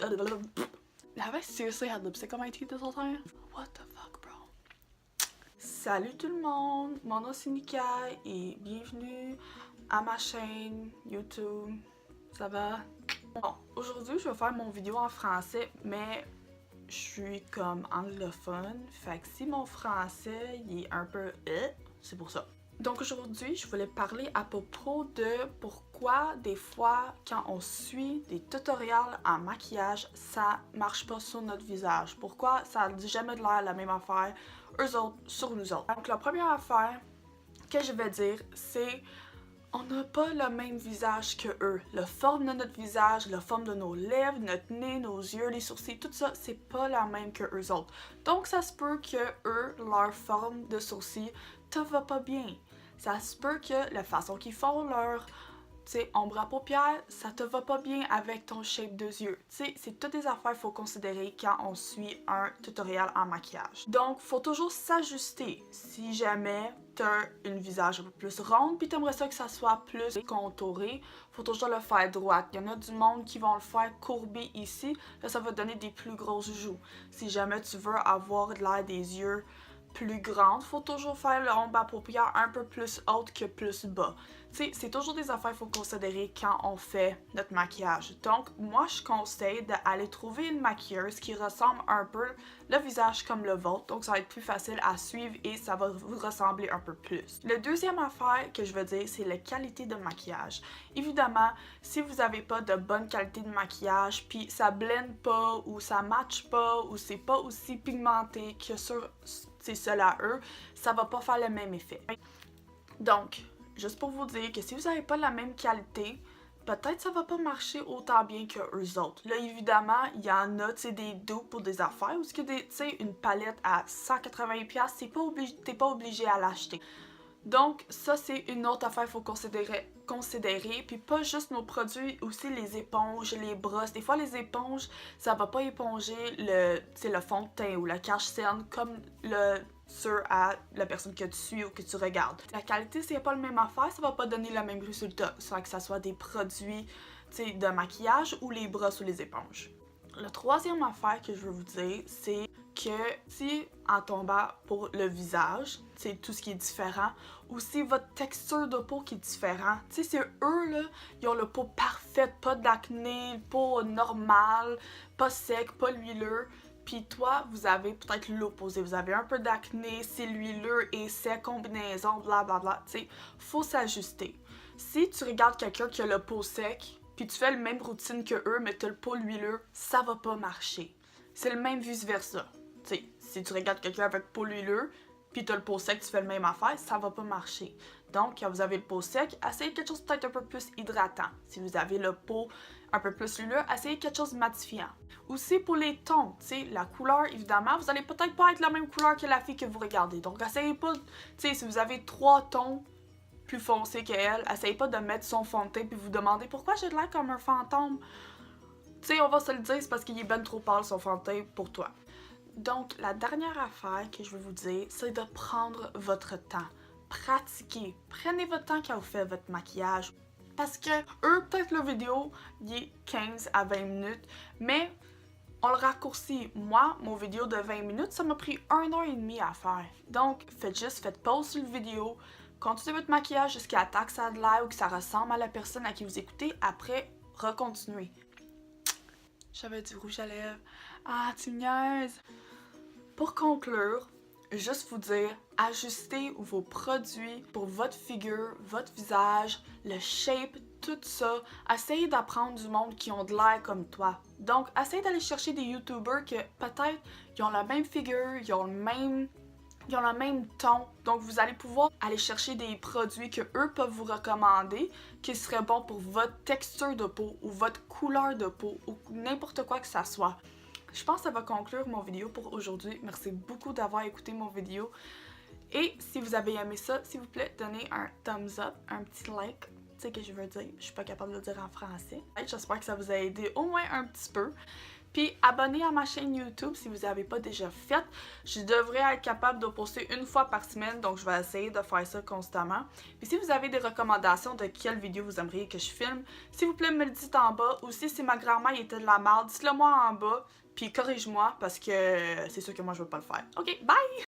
Have I seriously had lipstick on my teeth this whole time? What the fuck, bro? Salut tout le monde, mon nom c'est Nika et bienvenue à ma chaîne YouTube. Ça va? Bon, aujourd'hui je vais faire mon vidéo en français, mais je suis comme anglophone, fait que si mon français il est un peu c'est pour ça. Donc aujourd'hui, je voulais parler à propos de pourquoi des fois quand on suit des tutoriels en maquillage, ça marche pas sur notre visage. Pourquoi ça dit jamais de l'air la même affaire, eux autres sur nous autres. Donc la première affaire que je vais dire, c'est on n'a pas le même visage que eux. La forme de notre visage, la forme de nos lèvres, notre nez, nos yeux, les sourcils, tout ça, c'est pas la même que eux autres. Donc ça se peut que eux, leur forme de sourcils, te va pas bien. Ça se peut que la façon qu'ils font leur ombre à paupières, ça te va pas bien avec ton shape de yeux. C'est toutes des affaires qu'il faut considérer quand on suit un tutoriel en maquillage. Donc, faut toujours s'ajuster. Si jamais t'as un visage un peu plus rond, puis t'aimerais ça que ça soit plus contouré, faut toujours le faire droit. Il y en a du monde qui vont le faire courbé ici, là ça va donner des plus grosses joues. Si jamais tu veux avoir de l'air des yeux plus grande, faut toujours faire le ombre à paupières un peu plus haute que plus bas. C'est toujours des affaires qu'il faut considérer quand on fait notre maquillage. Donc, moi, je conseille d'aller trouver une maquilleuse qui ressemble un peu le visage comme le vôtre. Donc, ça va être plus facile à suivre et ça va vous ressembler un peu plus. La deuxième affaire que je veux dire, c'est la qualité de maquillage. Évidemment, si vous n'avez pas de bonne qualité de maquillage, puis ça blende pas ou ça matche pas ou c'est pas aussi pigmenté que sur ceux à eux, ça va pas faire le même effet. Donc, juste pour vous dire que si vous n'avez pas la même qualité, peut-être ça va pas marcher autant bien que eux autres. Là, évidemment, il y en a, des dupes pour des affaires, ou ce que une palette à 180$, t'es pas obligé à l'acheter. Donc, ça, c'est une autre affaire qu'il faut considérer. Puis pas juste nos produits, aussi les éponges, les brosses. Des fois, les éponges, ça va pas éponger le fond de teint ou le cache-cerne comme sur à la personne que tu suis ou que tu regardes. La qualité, c'est pas le même affaire, ça va pas donner le même résultat. Soit que ça soit des produits de maquillage ou les brosses ou les éponges. La troisième affaire que je veux vous dire, c'est que si en tombant pour le visage, c'est tout ce qui est différent, ou si votre texture de peau qui est différente, c'est eux là, ils ont la peau parfaite, pas d'acné, peau normale, pas sec, pas huileux, puis toi, vous avez peut-être l'opposé, vous avez un peu d'acné, c'est huileux et sec, combinaison, blablabla, faut s'ajuster. Si tu regardes quelqu'un qui a le peau sec, puis tu fais la même routine que eux, mais tu as le peau huileux, ça va pas marcher. C'est le même vice-versa. Si tu regardes quelqu'un avec peau huileux, puis tu as le peau sec, tu fais le même affaire, ça va pas marcher. Donc, quand vous avez le peau sec, essayez quelque chose peut-être un peu plus hydratant. Si vous avez le peau un peu plus huileux, essayez quelque chose de matifiant. Aussi pour les tons, la couleur, évidemment, vous allez peut-être pas être la même couleur que la fille que vous regardez. Donc, essayez pas, si vous avez 3 tons plus foncé qu'elle, essayez pas de mettre son fond de teint puis vous demandez pourquoi j'ai de l'air comme un fantôme. On va se le dire, c'est parce qu'il est ben trop pâle son fond de teint pour toi. Donc, la dernière affaire que je veux vous dire, c'est de prendre votre temps. Pratiquez. Prenez votre temps quand vous faites votre maquillage. Parce que eux, peut-être la vidéo, il est 15 à 20 minutes, mais on le raccourcit. Moi, mon vidéo de 20 minutes, ça m'a pris 1h30 à faire. Donc, faites pause sur la vidéo, continuez votre maquillage jusqu'à temps que ça a de l'air ou que ça ressemble à la personne à qui vous écoutez. Après, recontinuez. J'avais du rouge à lèvres. Ah, tu me niaises! Pour conclure, juste vous dire, ajustez vos produits pour votre figure, votre visage, le shape, tout ça. Essayez d'apprendre du monde qui ont de l'air comme toi. Donc, essayez d'aller chercher des YouTubers que peut-être ils ont la même figure, ils ont le même ton, donc vous allez pouvoir aller chercher des produits que eux peuvent vous recommander qui seraient bons pour votre texture de peau ou votre couleur de peau ou n'importe quoi que ça soit. Je pense que ça va conclure mon vidéo pour aujourd'hui. Merci beaucoup d'avoir écouté mon vidéo. Et si vous avez aimé ça, s'il vous plaît, donnez un thumbs up, un petit like. Tu sais que je veux dire, je suis pas capable de le dire en français. J'espère que ça vous a aidé au moins un petit peu. Puis abonnez à ma chaîne YouTube si vous n'avez pas déjà fait. Je devrais être capable de poster une fois par semaine, donc je vais essayer de faire ça constamment. Puis si vous avez des recommandations de quelle vidéo vous aimeriez que je filme, s'il vous plaît me le dites en bas. Ou si ma grand-mère était de la merde, dites-le moi en bas. Puis corrige-moi parce que c'est sûr que moi je veux pas le faire. Ok, bye!